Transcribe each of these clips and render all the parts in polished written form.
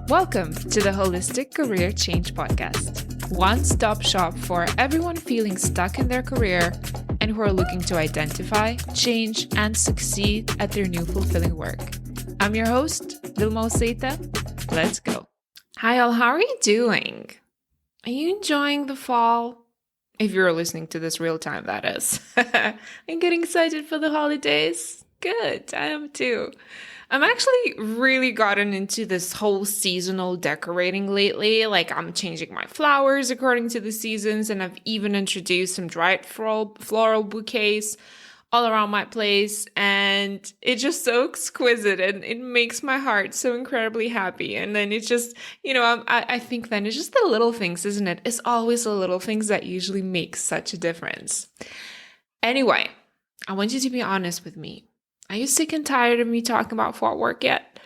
Welcome to the Holistic Career Change Podcast, one-stop shop for everyone feeling stuck in their career and who are looking to identify, change, and succeed at their new fulfilling work. I'm your host, Vilma. Let's go. Hi all, how are you doing? Are you enjoying the fall? If you're listening to this real time, that is. I'm getting excited for the holidays. Good, I am too. I'm actually really gotten into this whole seasonal decorating lately. Like I'm changing my flowers according to the seasons, and I've even introduced some dried floral bouquets all around my place, and it's just so exquisite and it makes my heart so incredibly happy. And then it's just, I think then it's just the little things, isn't it? It's always the little things that usually make such a difference. Anyway, I want you to be honest with me. Are you sick and tired of me talking about Fort Work yet?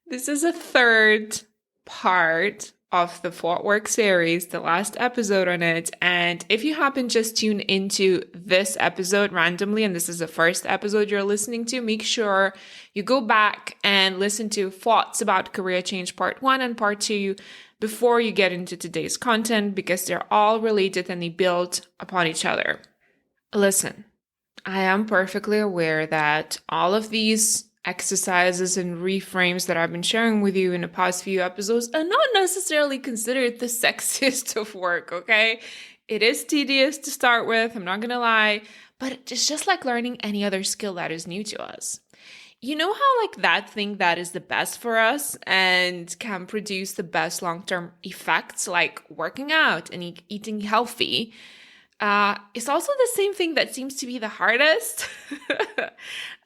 This is a third part of the Fort Work series, the last episode on it. And if you happen just tune into this episode randomly, and this is the first episode you're listening to, make sure you go back and listen to Thoughts About Career Change Part 1 and Part 2 before you get into today's content, because they're all related and they build upon each other. Listen. I am perfectly aware that all of these exercises and reframes that I've been sharing with you in the past few episodes are not necessarily considered the sexiest of work, okay? It is tedious to start with, I'm not gonna lie, but it's just like learning any other skill that is new to us. You know how like that thing that is the best for us and can produce the best long-term effects, like working out and eating healthy, it's also the same thing that seems to be the hardest.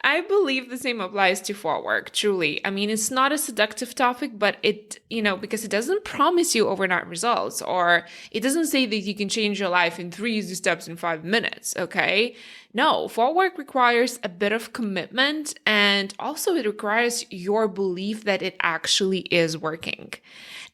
I believe the same applies to Fort Work, truly. I mean, it's not a seductive topic, but it, because it doesn't promise you overnight results, or it doesn't say that you can change your life in 3 easy steps in 5 minutes, okay? No, Fort Work requires a bit of commitment, and also it requires your belief that it actually is working.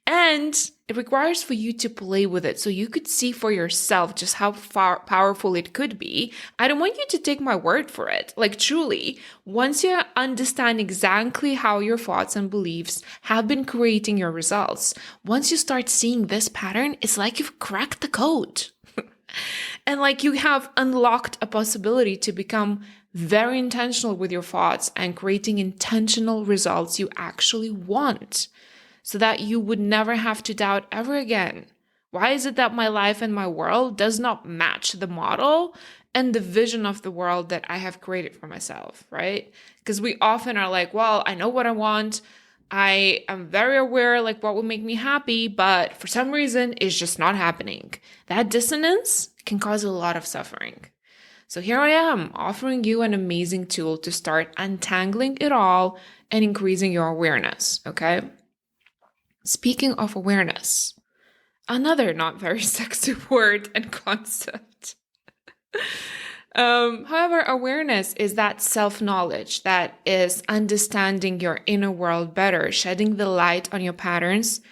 And it requires for you to play with it so you could see for yourself just how powerful it could be. I don't want you to take my word for it. Like truly, once you understand exactly how your thoughts and beliefs have been creating your results, once you start seeing this pattern, it's like you've cracked the code. And like you have unlocked a possibility to become very intentional with your thoughts and creating intentional results you actually want, so that you would never have to doubt ever again. Why is it that my life and my world does not match the model and the vision of the world that I have created for myself, right? Because we often are like, well, I know what I want. I am very aware like what will make me happy, but for some reason it's just not happening. That dissonance can cause a lot of suffering. So here I am offering you an amazing tool to start untangling it all and increasing your awareness, okay? Speaking of awareness, another not very sexy word and concept. However, awareness is that self-knowledge that is understanding your inner world better, shedding the light on your patterns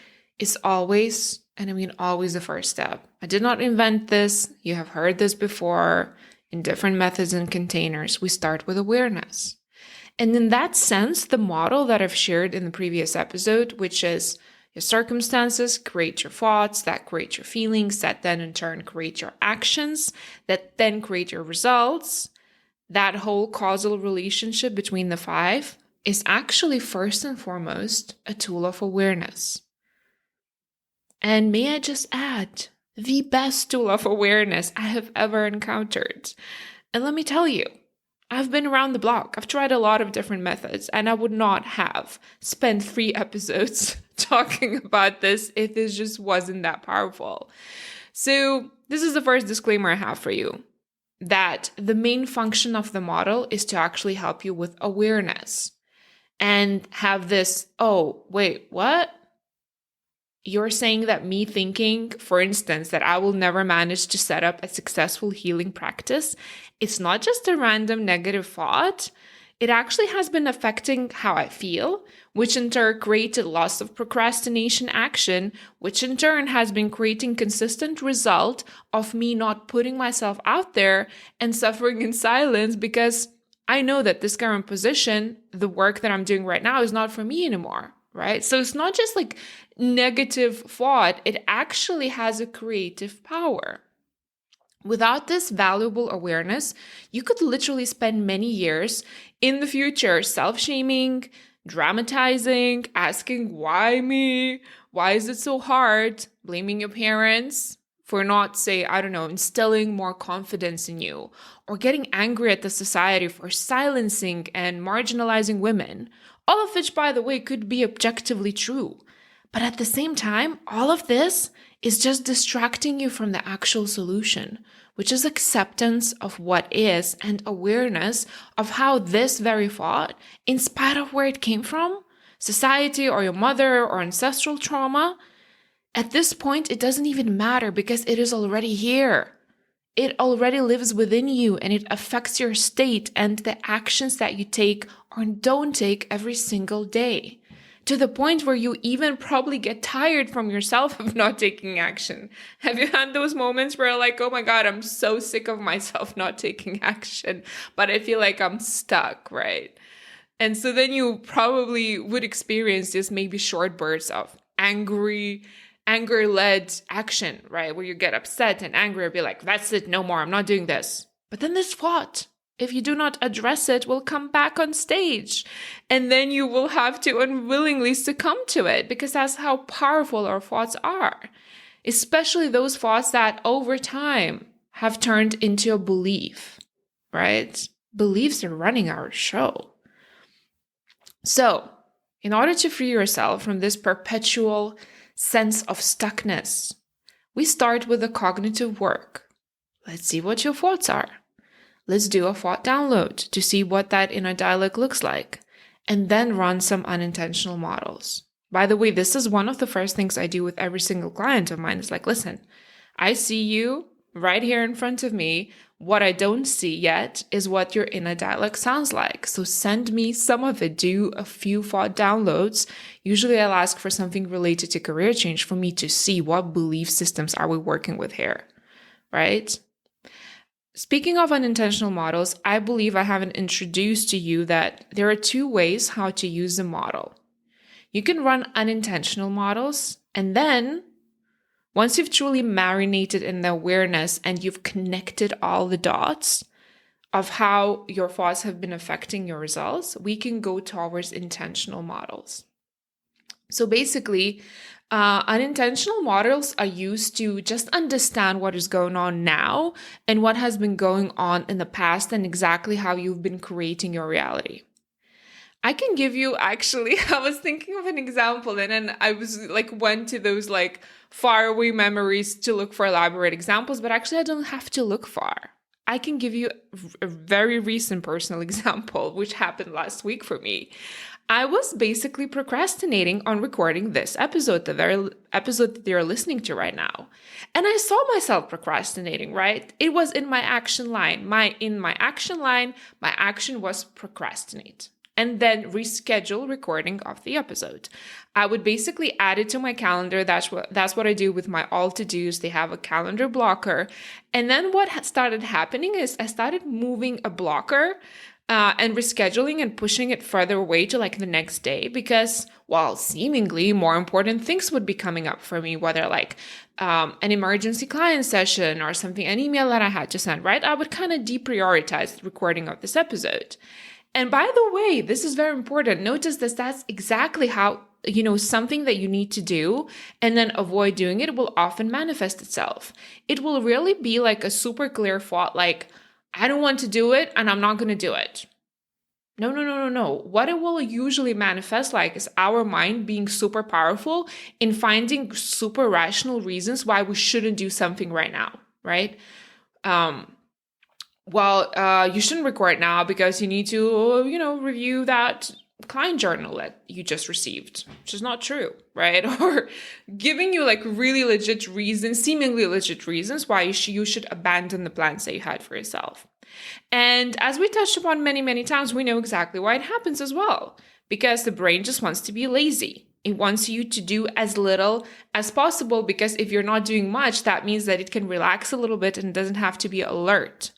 is always, and I mean always, the first step. I did not invent this. You have heard this before in different methods and containers. We start with awareness. And in that sense, the model that I've shared in the previous episode, which is your circumstances create your thoughts, that create your feelings, that then in turn create your actions, that then create your results. That whole causal relationship between the 5 is actually first and foremost a tool of awareness. And may I just add, the best tool of awareness I have ever encountered. And let me tell you, I've been around the block. I've tried a lot of different methods, and I would not have spent 3 episodes talking about this if this just wasn't that powerful. So this is the first disclaimer I have for you, that the main function of the model is to actually help you with awareness and have this, oh, wait, what? You're saying that me thinking, for instance, that I will never manage to set up a successful healing practice, it's not just a random negative thought. It actually has been affecting how I feel, which in turn created lots of procrastination action, which in turn has been creating consistent result of me not putting myself out there and suffering in silence because I know that this current position, the work that I'm doing right now, is not for me anymore, right? So it's not just like negative thought, it actually has a creative power. Without this valuable awareness, you could literally spend many years in the future self-shaming, dramatizing, asking, why me? Why is it so hard? Blaming your parents for not, say, I don't know, instilling more confidence in you, or getting angry at the society for silencing and marginalizing women. All of which, by the way, could be objectively true. But at the same time, all of this is just distracting you from the actual solution, which is acceptance of what is and awareness of how this very thought, in spite of where it came from, society or your mother or ancestral trauma, at this point, it doesn't even matter because it is already here. It already lives within you and it affects your state and the actions that you take or don't take every single day. To the point where you even probably get tired from yourself of not taking action. Have you had those moments where you're like, oh my God, I'm so sick of myself not taking action, but I feel like I'm stuck, right? And so then you probably would experience this maybe short bursts of anger-led action, right? Where you get upset and angry and be like, that's it, no more, I'm not doing this. But then this thought, if you do not address it, will come back on stage. And then you will have to unwillingly succumb to it because that's how powerful our thoughts are. Especially those thoughts that over time have turned into a belief, right? Beliefs are running our show. So, in order to free yourself from this perpetual sense of stuckness, we start with the cognitive work. Let's see what your thoughts are. Let's do a thought download to see what that inner dialogue looks like, and then run some unintentional models. By the way, this is one of the first things I do with every single client of mine. It's like, listen, I see you right here in front of me. What I don't see yet is what your inner dialogue sounds like. So send me some of it. Do a few thought downloads. Usually I'll ask for something related to career change for me to see what belief systems are we working with here, right? Speaking of unintentional models, I believe I haven't introduced to you that there are two ways how to use a model. You can run unintentional models, and then once you've truly marinated in the awareness and you've connected all the dots of how your thoughts have been affecting your results, we can go towards intentional models. So basically, unintentional models are used to just understand what is going on now and what has been going on in the past and exactly how you've been creating your reality. I can give you actually, I was thinking of an example and then I was went to those faraway memories to look for elaborate examples, but actually I don't have to look far. I can give you a very recent personal example, which happened last week for me. I was basically procrastinating on recording this episode, the very episode that you're listening to right now. And I saw myself procrastinating, right? It was in my action line. My action was procrastinate and then reschedule recording of the episode. I would basically add it to my calendar. That's what I do with my all to-dos. They have a calendar blocker. And then what started happening is I started moving a blocker and rescheduling and pushing it further away to the next day because, well, seemingly more important things would be coming up for me, whether an emergency client session or something, an email that I had to send, right? I would kind of deprioritize the recording of this episode. And by the way, this is very important. Notice this, that's exactly how, something that you need to do and then avoid doing it will often manifest itself. It will really be a super clear thought, I don't want to do it and I'm not going to do it. No. What it will usually manifest is our mind being super powerful in finding super rational reasons why we shouldn't do something right now, right? You shouldn't record now because you need to, review that client journal that you just received, which is not true, right? Or giving you really legit reasons, seemingly legit reasons why you should abandon the plans that you had for yourself. And as we touched upon many, many times, we know exactly why it happens as well, because the brain just wants to be lazy. It wants you to do as little as possible because if you're not doing much, that means that it can relax a little bit and doesn't have to be alert.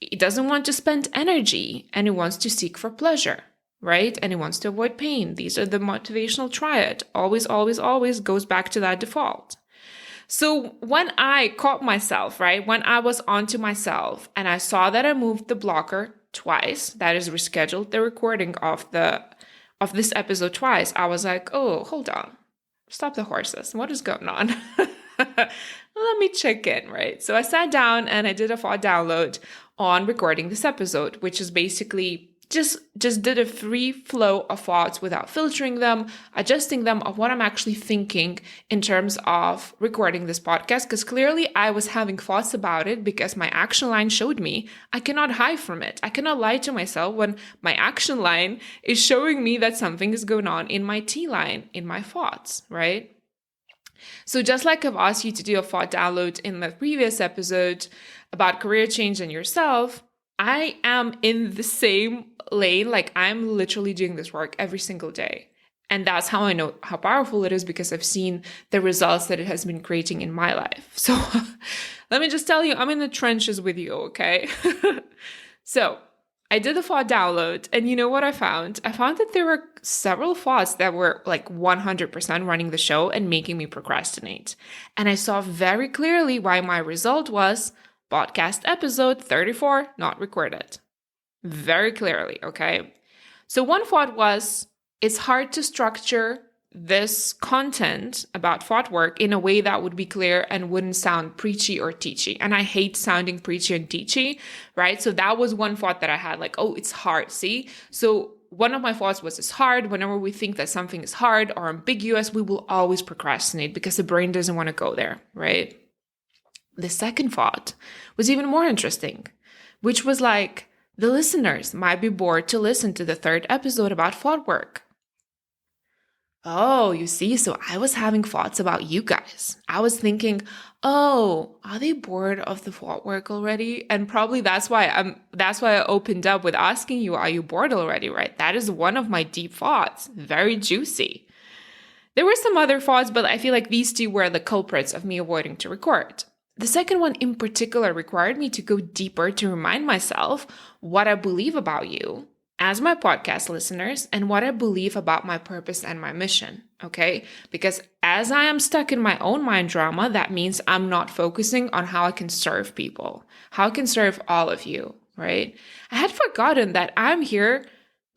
It doesn't want to spend energy, and it wants to seek for pleasure, right? And it wants to avoid pain. These are the motivational triad. Always, always, always goes back to that default. So when I caught myself, right, when I was onto myself and I saw that I moved the blocker twice, that is rescheduled the recording of this episode twice, I was like, oh, hold on. Stop the horses. What is going on? Let me check in, right? So I sat down and I did a thought download on recording this episode, which is basically just did a free flow of thoughts without filtering them, adjusting them of what I'm actually thinking in terms of recording this podcast. Because clearly I was having thoughts about it because my action line showed me. I cannot hide from it. I cannot lie to myself when my action line is showing me that something is going on in my T line, in my thoughts, right? So just like I've asked you to do a thought download in the previous episode about career change and yourself, I am in the same lane. Like I'm literally doing this work every single day. And that's how I know how powerful it is, because I've seen the results that it has been creating in my life. So let me just tell you, I'm in the trenches with you, okay? So I did the thought download, and you know what I found? I found that there were several thoughts that were like 100% running the show and making me procrastinate. And I saw very clearly why my result was podcast episode 34 not recorded. Very clearly, okay? So one thought was, it's hard to structure this content about thought work in a way that would be clear and wouldn't sound preachy or teachy. And I hate sounding preachy and teachy, right? So that was one thought that I had, like, oh, it's hard, see? So one of my thoughts was, it's hard. Whenever we think that something is hard or ambiguous, we will always procrastinate because the brain doesn't want to go there, right? The second thought was even more interesting, which was like, the listeners might be bored to listen to the third episode about thought work. Oh, you see, so I was having thoughts about you guys. I was thinking, oh, are they bored of the thought work already? And probably that's why I opened up with asking you, are you bored already, right? That is one of my deep thoughts. Very juicy. There were some other thoughts, but I feel like these two were the culprits of me avoiding to record. The second one in particular required me to go deeper to remind myself what I believe about you as my podcast listeners and what I believe about my purpose and my mission, okay? Because as I am stuck in my own mind drama, that means I'm not focusing on how I can serve people, how I can serve all of you, right? I had forgotten that I'm here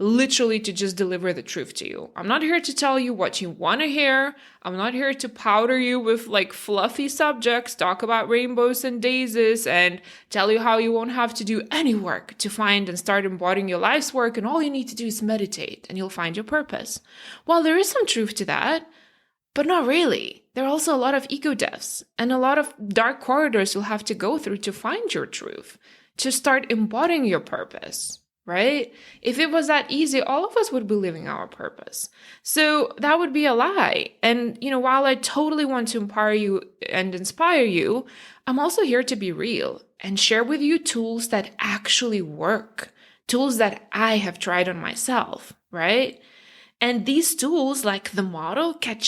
literally to just deliver the truth to you. I'm not here to tell you what you want to hear. I'm not here to powder you with like fluffy subjects, talk about rainbows and daisies, and tell you how you won't have to do any work to find and start embodying your life's work, and all you need to do is meditate and you'll find your purpose. Well, there is some truth to that, but not really. There are also a lot of ego deaths and a lot of dark corridors you'll have to go through to find your truth, to start embodying your purpose. Right? If it was that easy, all of us would be living our purpose. So that would be a lie. And, while I totally want to empower you and inspire you, I'm also here to be real and share with you tools that actually work, tools that I have tried on myself, right? And these tools, like the model, can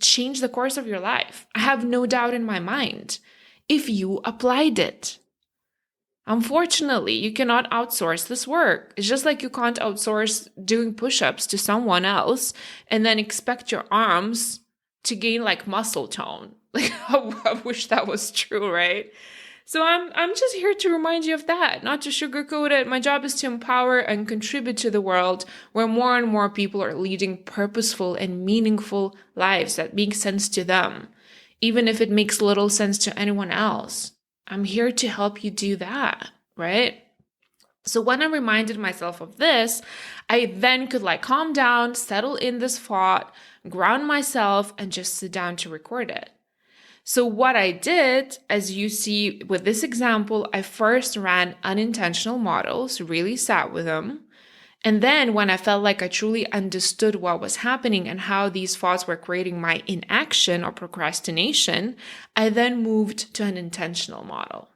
change the course of your life. I have no doubt in my mind if you applied it. Unfortunately, you cannot outsource this work. It's just like you can't outsource doing push-ups to someone else and then expect your arms to gain like muscle tone. Like I wish that was true, right? So I'm just here to remind you of that, not to sugarcoat it. My job is to empower and contribute to the world where more and more people are leading purposeful and meaningful lives that make sense to them, even if it makes little sense to anyone else. I'm here to help you do that, right? So when I reminded myself of this, I then could calm down, settle in this thought, ground myself, and just sit down to record it. So what I did, as you see with this example, I first ran unintentional models, really sat with them. And then when I felt like I truly understood what was happening and how these thoughts were creating my inaction or procrastination, I then moved to an intentional model.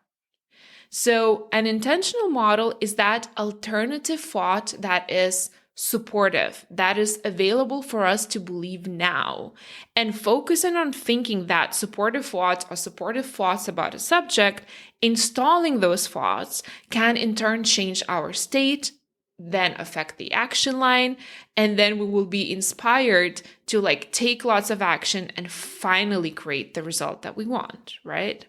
So an intentional model is that alternative thought that is supportive, that is available for us to believe now, and focusing on thinking that supportive thoughts or supportive thoughts about a subject, installing those thoughts can in turn change our state, then affect the action line, and then we will be inspired to take lots of action and finally create the result that we want, right?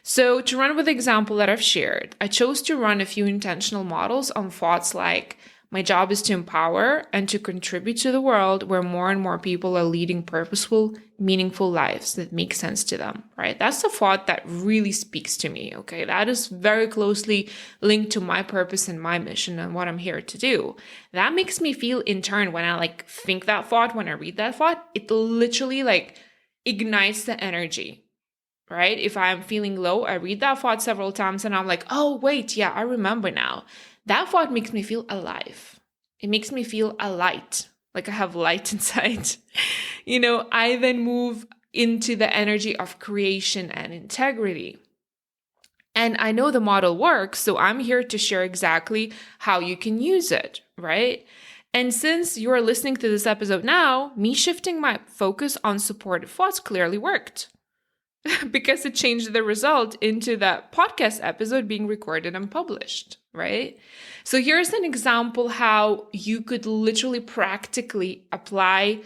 So to run with the example that I've shared, I chose to run a few intentional models on thoughts like, my job is to empower and to contribute to the world where more and more people are leading purposeful, meaningful lives that make sense to them, right? That's the thought that really speaks to me, okay? That is very closely linked to my purpose and my mission and what I'm here to do. That makes me feel in turn when I think that thought, when I read that thought, it literally ignites the energy, right? If I'm feeling low, I read that thought several times and I'm like, oh, wait, yeah, I remember now. That thought makes me feel alive. It makes me feel alight, like I have light inside. I then move into the energy of creation and integrity. And I know the model works, so I'm here to share exactly how you can use it, right? And since you're listening to this episode now, me shifting my focus on supportive thoughts clearly worked. Because it changed the result into that podcast episode being recorded and published, right? So here's an example how you could literally practically apply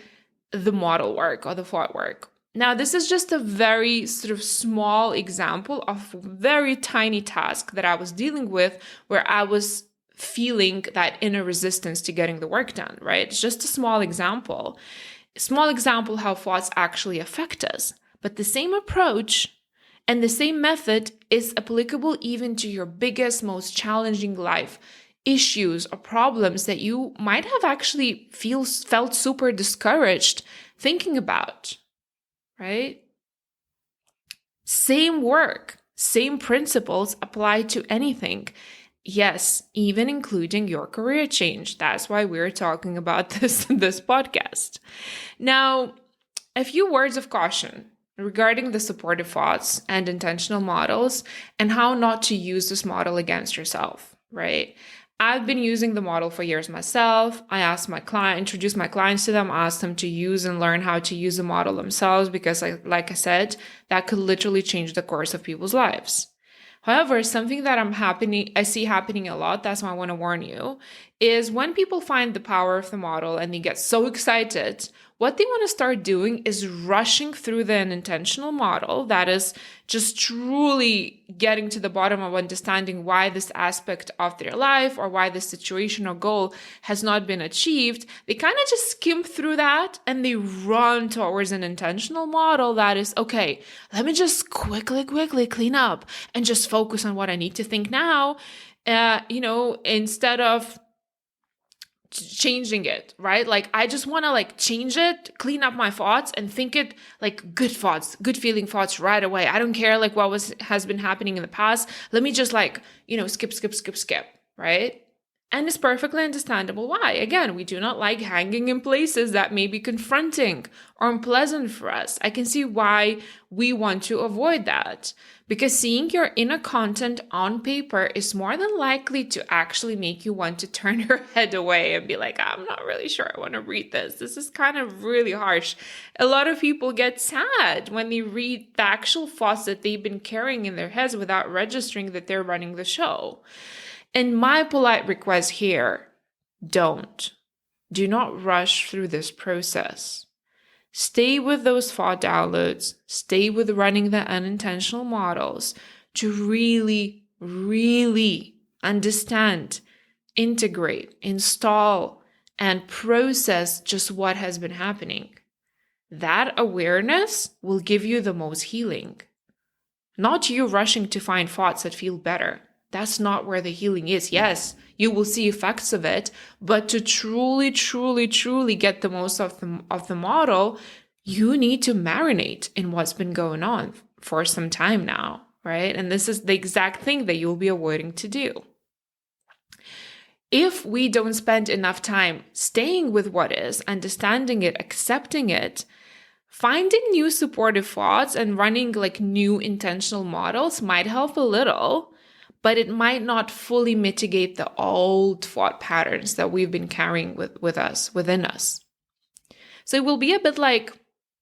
the model work or the thought work. Now, this is just a very sort of small example of a very tiny task that I was dealing with where I was feeling that inner resistance to getting the work done, right? It's just a small example. How thoughts actually affect us. But the same approach and the same method is applicable even to your biggest, most challenging life issues or problems that you might have actually felt super discouraged thinking about, right? Same work, same principles apply to anything. Yes, even including your career change. That's why we're talking about this podcast. Now, a few words of caution regarding the supportive thoughts and intentional models and how not to use this model against yourself, right? I've been using the model for years myself. I introduced my clients to them, asked them to use and learn how to use the model themselves because like I said, that could literally change the course of people's lives. However, something that I see happening a lot, that's why I want to warn you, is when people find the power of the model and they get so excited, what they want to start doing is rushing through the intentional model, that is just truly getting to the bottom of understanding why this aspect of their life or why this situation or goal has not been achieved. They kind of just skim through that and they run towards an intentional model that is, okay, let me just quickly clean up and just focus on what I need to think now, instead of changing it, right? I just want to change it, clean up my thoughts and think it good thoughts, good feeling thoughts right away. I don't care what has been happening in the past. Let me just skip, right? And it's perfectly understandable why. Again, we do not like hanging in places that may be confronting or unpleasant for us. I can see why we want to avoid that. Because seeing your inner content on paper is more than likely to actually make you want to turn your head away and be like, I'm not really sure I want to read this. This is kind of really harsh. A lot of people get sad when they read the actual thoughts that they've been carrying in their heads without registering that they're running the show. And my polite request here, do not rush through this process. Stay with those thought downloads, stay with running the unintentional models to really, really understand, integrate, install, and process just what has been happening. That awareness will give you the most healing. Not you rushing to find thoughts that feel better. That's not where the healing is. Yes, you will see effects of it, but to truly get the most of the model, you need to marinate in what's been going on for some time now, right? And this is the exact thing that you'll be avoiding to do. If we don't spend enough time staying with what is, understanding it, accepting it, finding new supportive thoughts and running new intentional models might help a little. but it might not fully mitigate the old thought patterns that we've been carrying within us. So it will be a bit like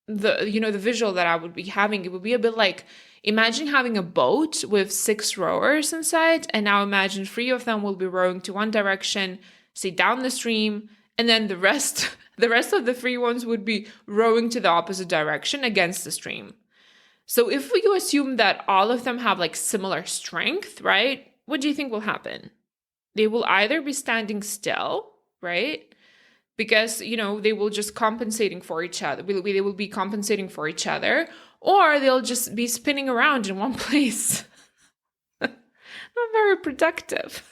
the visual that I would be having. It would be a bit like, imagine having a boat with 6 rowers inside, and now imagine 3 of them will be rowing to one direction, say down the stream, and then the rest of the 3 ones would be rowing to the opposite direction against the stream. So if you assume that all of them have like similar strength, right? What do you think will happen? They will either be standing still, right? Because, they will just compensating for each other. They will be compensating for each other, or they'll just be spinning around in one place. Not very productive.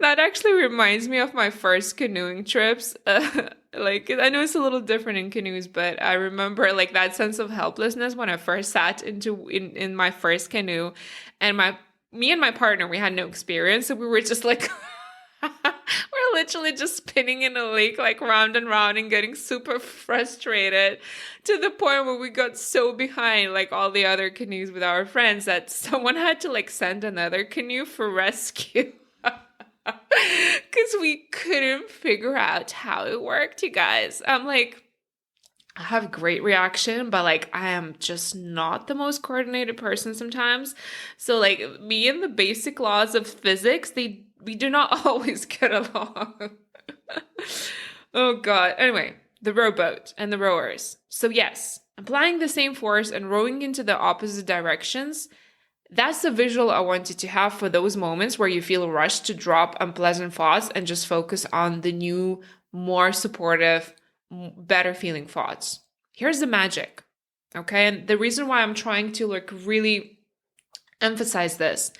That actually reminds me of my first canoeing trips. I know it's a little different in canoes, but I remember like that sense of helplessness when I first sat in my first canoe, and me and my partner, we had no experience, so we were just like we're literally just spinning in a lake like round and round and getting super frustrated, to the point where we got so behind like all the other canoes with our friends that someone had to like send another canoe for rescue. Because we couldn't figure out how it worked, you guys. I'm like, I have great reaction, but like I am just not the most coordinated person sometimes. So like me and the basic laws of physics, we do not always get along. Oh God. Anyway, the rowboat and the rowers. So yes, applying the same force and rowing into the opposite directions. That's the visual I want you to have for those moments where you feel rushed to drop unpleasant thoughts and just focus on the new, more supportive, better feeling thoughts. Here's the magic, okay? And the reason why I'm trying to like really emphasize this,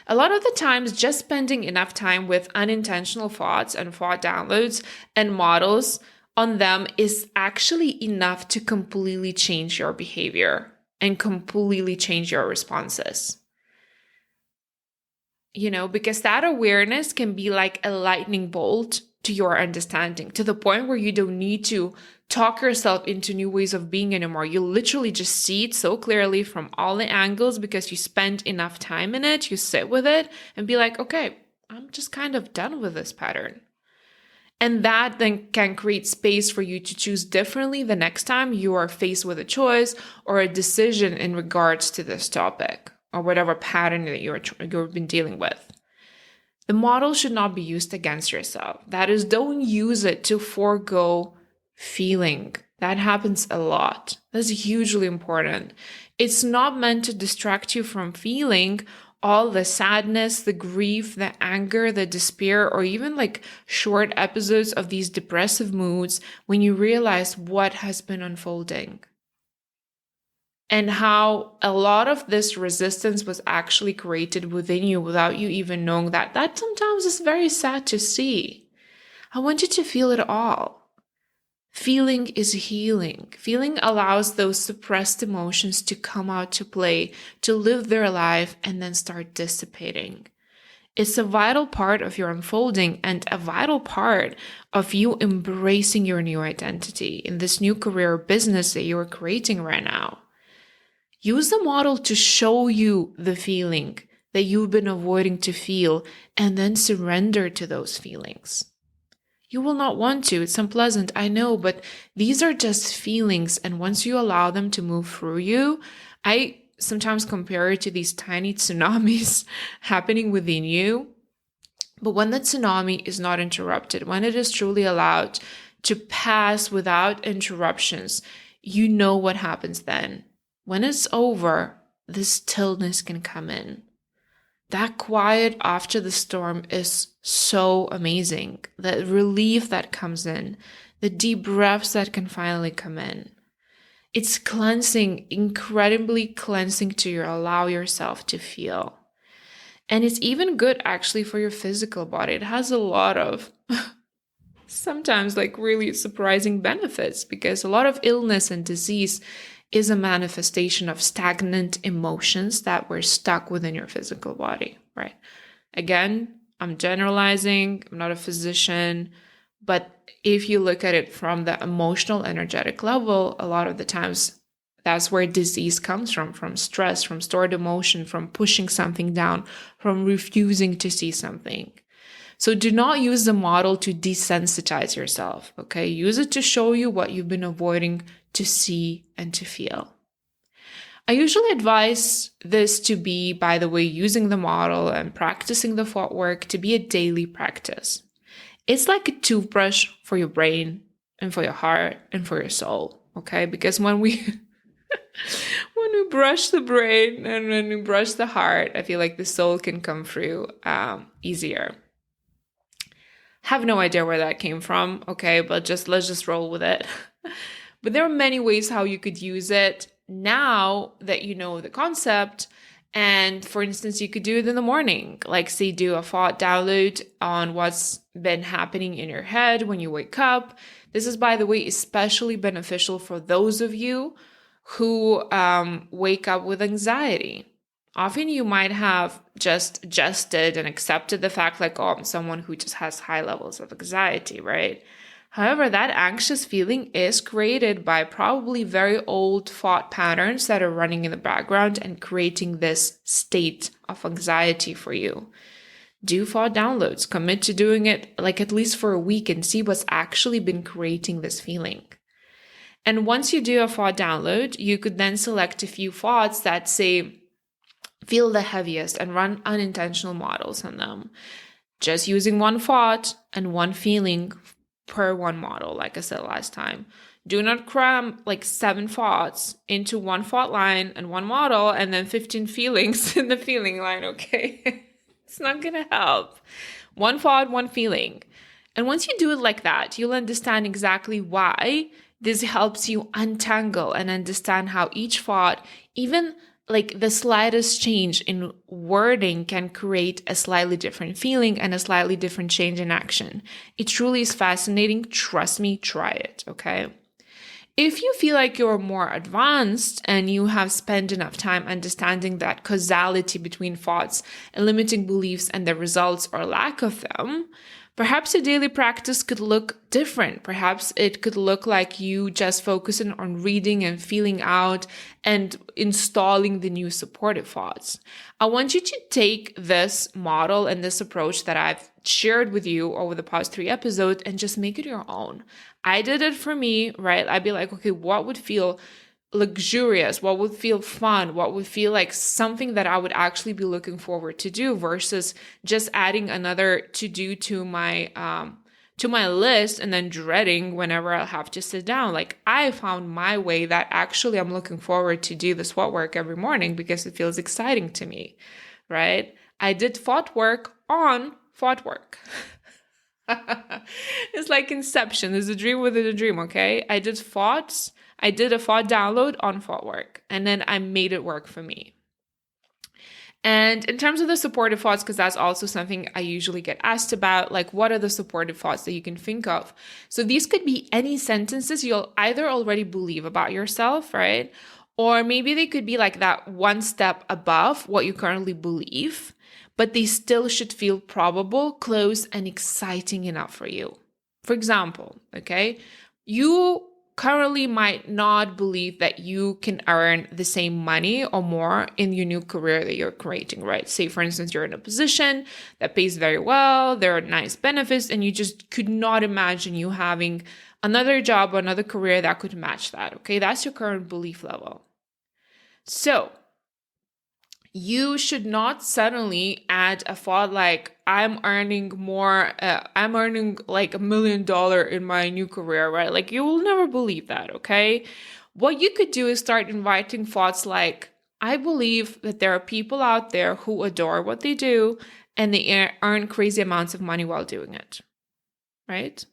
a lot of the times just spending enough time with unintentional thoughts and thought downloads and models on them is actually enough to completely change your behavior and completely change your responses. Because that awareness can be like a lightning bolt to your understanding, to the point where you don't need to talk yourself into new ways of being anymore. You literally just see it so clearly from all the angles because you spend enough time in it, you sit with it and be like, okay, I'm just kind of done with this pattern. And that then can create space for you to choose differently the next time you are faced with a choice or a decision in regards to this topic or whatever pattern that you've been dealing with. The model should not be used against yourself. That is, don't use it to forego feeling. That happens a lot. That's hugely important. It's not meant to distract you from feeling all the sadness, the grief, the anger, the despair, or even like short episodes of these depressive moods when you realize what has been unfolding. And how a lot of this resistance was actually created within you without you even knowing that. That sometimes is very sad to see. I want you to feel it all. Feeling is healing. Feeling allows those suppressed emotions to come out to play, to live their life, and then start dissipating. It's a vital part of your unfolding and a vital part of you embracing your new identity in this new career or business that you're creating right now. Use the model to show you the feeling that you've been avoiding to feel, and then surrender to those feelings. You will not want to. It's unpleasant, I know, but these are just feelings. And once you allow them to move through you, I sometimes compare it to these tiny tsunamis happening within you. But when the tsunami is not interrupted, when it is truly allowed to pass without interruptions, you know what happens then. When it's over, the stillness can come in. That quiet after the storm is so amazing. The relief that comes in, the deep breaths that can finally come in. It's cleansing, incredibly cleansing to allow yourself to feel. And it's even good actually for your physical body. It has a lot of sometimes like really surprising benefits, because a lot of illness and disease is a manifestation of stagnant emotions that were stuck within your physical body, right? Again, I'm generalizing, I'm not a physician, but if you look at it from the emotional, energetic level, a lot of the times That's where disease comes from stress, from stored emotion, from pushing something down, from refusing to see something. So do not use the model to desensitize yourself, okay? Use it to show you what you've been avoiding to see and to feel. I usually advise this to be, by the way, using the model and practicing the thought work to be a daily practice. It's like a toothbrush for your brain and for your heart and for your soul, okay? Because when we when we brush the brain and when we brush the heart, I feel like the soul can come through easier. Have no idea where that came from, okay? But let's just roll with it. But there are many ways how you could use it now that you know the concept. And for instance, you could do it in the morning, like say do a thought download on what's been happening in your head when you wake up. This is, by the way, especially beneficial for those of you who wake up with anxiety. Often you might have just adjusted and accepted the fact like, oh, I'm someone who just has high levels of anxiety, right? However, that anxious feeling is created by probably very old thought patterns that are running in the background and creating this state of anxiety for you. Do thought downloads, commit to doing it like at least for a week and see what's actually been creating this feeling. And once you do a thought download, you could then select a few thoughts that say, feel the heaviest and run unintentional models on them. Just using one thought and one feeling per one model, like I said last time. Do not cram like 7 thoughts into one thought line and one model and then 15 feelings in the feeling line, okay? It's not gonna help. One thought, one feeling. And once you do it like that, you'll understand exactly why this helps you untangle and understand how each thought, even like the slightest change in wording, can create a slightly different feeling and a slightly different change in action. It truly is fascinating. Trust me, try it, okay? If you feel like you're more advanced and you have spent enough time understanding that causality between thoughts and limiting beliefs and the results or lack of them, perhaps a daily practice could look different. Perhaps it could look like you just focusing on reading and feeling out and installing the new supportive thoughts. I want you to take this model and this approach that I've shared with you over the past 3 episodes and just make it your own. I did it for me, right? I'd be like, okay, what would feel luxurious, what would feel fun, what would feel like something that I would actually be looking forward to do versus just adding another to do to my list and then dreading whenever I'll have to sit down. Like I found my way that actually I'm looking forward to do this thought work every morning because it feels exciting to me, right? I did thought work on thought work. It's like Inception. It's a dream within a dream, okay? I did a thought download on thought work, and then I made it work for me. And in terms of the supportive thoughts, because that's also something I usually get asked about, like what are the supportive thoughts that you can think of? So these could be any sentences you'll either already believe about yourself, right? Or maybe they could be like that one step above what you currently believe, but they still should feel probable, close, and exciting enough for you. For example, okay, you currently might not believe that you can earn the same money or more in your new career that you're creating, right? Say, for instance, you're in a position that pays very well, there are nice benefits, and you just could not imagine you having another job or another career that could match that, okay? That's your current belief level. So you should not suddenly add a thought like, I'm earning like $1 million in my new career, right? Like you will never believe that, okay? What you could do is start inviting thoughts like, I believe that there are people out there who adore what they do and they earn crazy amounts of money while doing it, right?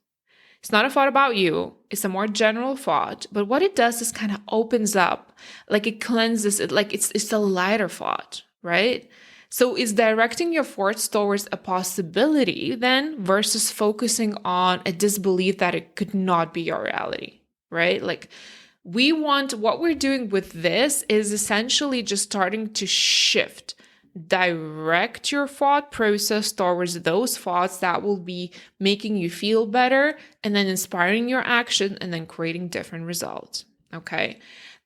It's not a thought about you. It's a more general thought. But what it does is kind of opens up, like it cleanses it, like it's a lighter thought, right? So it's directing your thoughts towards a possibility then versus focusing on a disbelief that it could not be your reality, right? Like what we're doing with this is essentially just starting to direct your thought process towards those thoughts that will be making you feel better and then inspiring your action and then creating different results. Okay.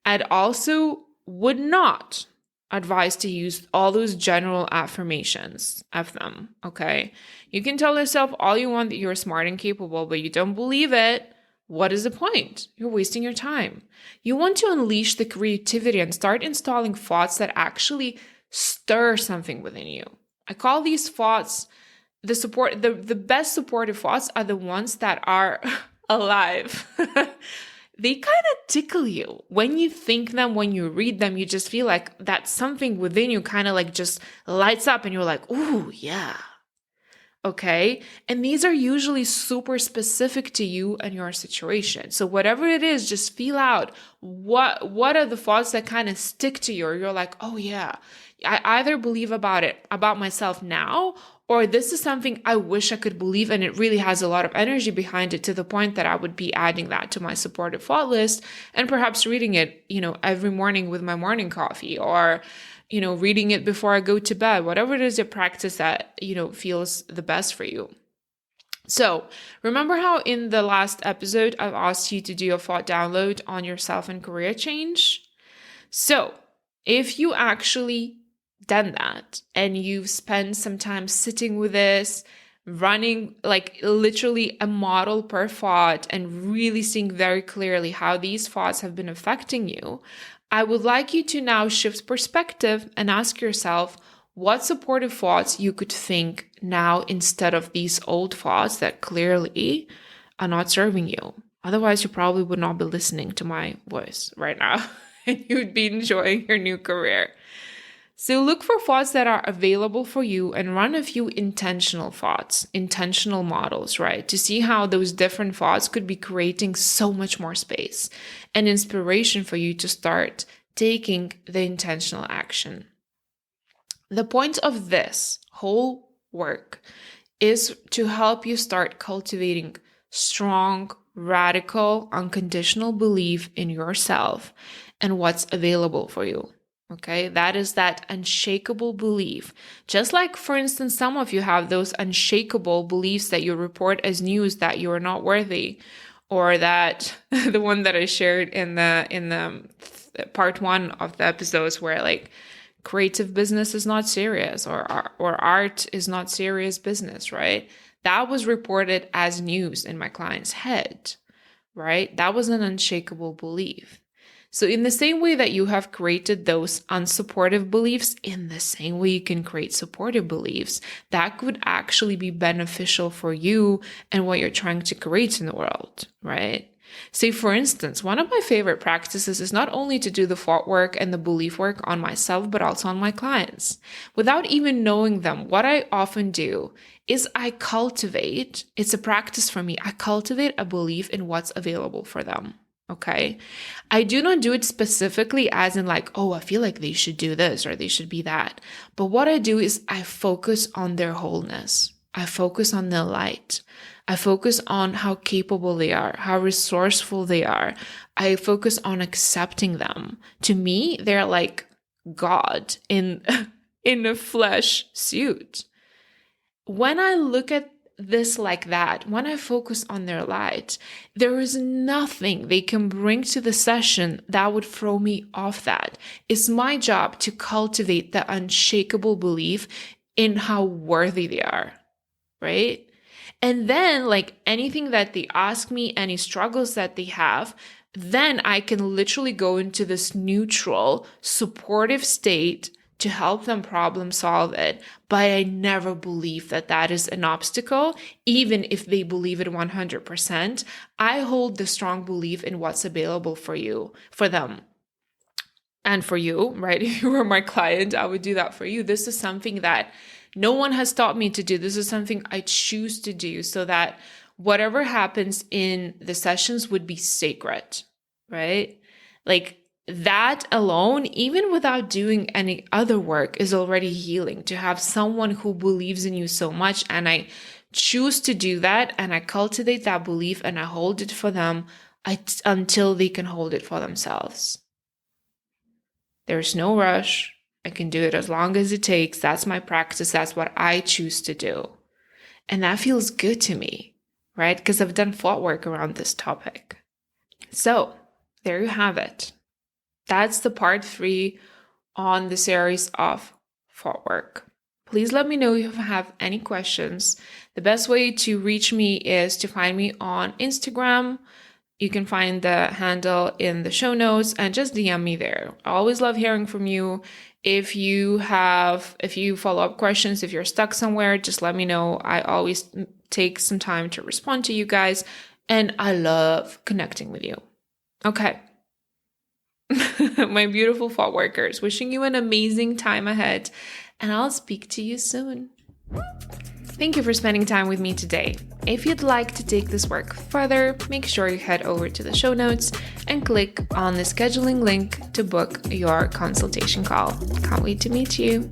I'd also would not advise to use all those general affirmations of them, okay? You can tell yourself all you want that you're smart and capable, but you don't believe it. What is the point? You're wasting your time. You want to unleash the creativity and start installing thoughts that actually stir something within you. I call these thoughts the best supportive thoughts are the ones that are alive. They kind of tickle you. When you think them, when you read them, you just feel like that something within you kind of like just lights up and you're like, ooh, yeah. Okay. And these are usually super specific to you and your situation. So whatever it is, just feel out what are the thoughts that kind of stick to you, or you're like, oh yeah, I either believe about myself now, or this is something I wish I could believe, and it really has a lot of energy behind it to the point that I would be adding that to my supportive thought list and perhaps reading it, every morning with my morning coffee, or reading it before I go to bed, whatever it is your practice that, feels the best for you. So remember how in the last episode, I've asked you to do a thought download on yourself and career change? So if you actually done that and you've spent some time sitting with this, running like literally a model per thought and really seeing very clearly how these thoughts have been affecting you, I would like you to now shift perspective and ask yourself what supportive thoughts you could think now instead of these old thoughts that clearly are not serving you. Otherwise, you probably would not be listening to my voice right now and you would be enjoying your new career. So look for thoughts that are available for you and run a few intentional thoughts, intentional models, right? To see how those different thoughts could be creating so much more space and inspiration for you to start taking the intentional action. The point of this whole work is to help you start cultivating strong, radical, unconditional belief in yourself and what's available for you. Okay, that is that unshakable belief. Just like, for instance, some of you have those unshakable beliefs that you report as news that you are not worthy, or that the one that I shared in the part 1 of the episodes where like creative business is not serious, or art is not serious business, right? That was reported as news in my client's head, right? That was an unshakable belief. So in the same way that you have created those unsupportive beliefs, in the same way you can create supportive beliefs that could actually be beneficial for you and what you're trying to create in the world, right? Say, for instance, one of my favorite practices is not only to do the thought work and the belief work on myself, but also on my clients. Without even knowing them, what I often do is I cultivate, it's a practice for me, I cultivate a belief in what's available for them. Okay. I do not do it specifically as in like, oh, I feel like they should do this or they should be that. But what I do is I focus on their wholeness. I focus on their light. I focus on how capable they are, how resourceful they are. I focus on accepting them. To me, they're like God in a flesh suit. When I look at this like that, when I focus on their light, there is nothing they can bring to the session that would throw me off that. It's my job to cultivate the unshakable belief in how worthy they are, right? And then like anything that they ask me, any struggles that they have, then I can literally go into this neutral, supportive state to help them problem solve it. But I never believe that that is an obstacle, even if they believe it 100%. I hold the strong belief in what's available for you, for them. And for you, right? If you were my client, I would do that for you. This is something that no one has taught me to do. This is something I choose to do so that whatever happens in the sessions would be sacred, right? Like, that alone, even without doing any other work, is already healing. To have someone who believes in you so much, and I choose to do that, and I cultivate that belief, and I hold it for them until they can hold it for themselves. There's no rush. I can do it as long as it takes. That's my practice. That's what I choose to do. And that feels good to me, right? Because I've done thought work around this topic. So there you have it. That's the part 3 on the series of thought work. Please let me know if you have any questions. The best way to reach me is to find me on Instagram. You can find the handle in the show notes and just DM me there. I always love hearing from you. If you follow up questions, if you're stuck somewhere, just let me know. I always take some time to respond to you guys, and I love connecting with you. Okay. My beautiful thought workers, wishing you an amazing time ahead, and I'll speak to you soon. Thank you for spending time with me today. If you'd like to take this work further, make sure you head over to the show notes and click on the scheduling link to book your consultation call. Can't wait to meet you.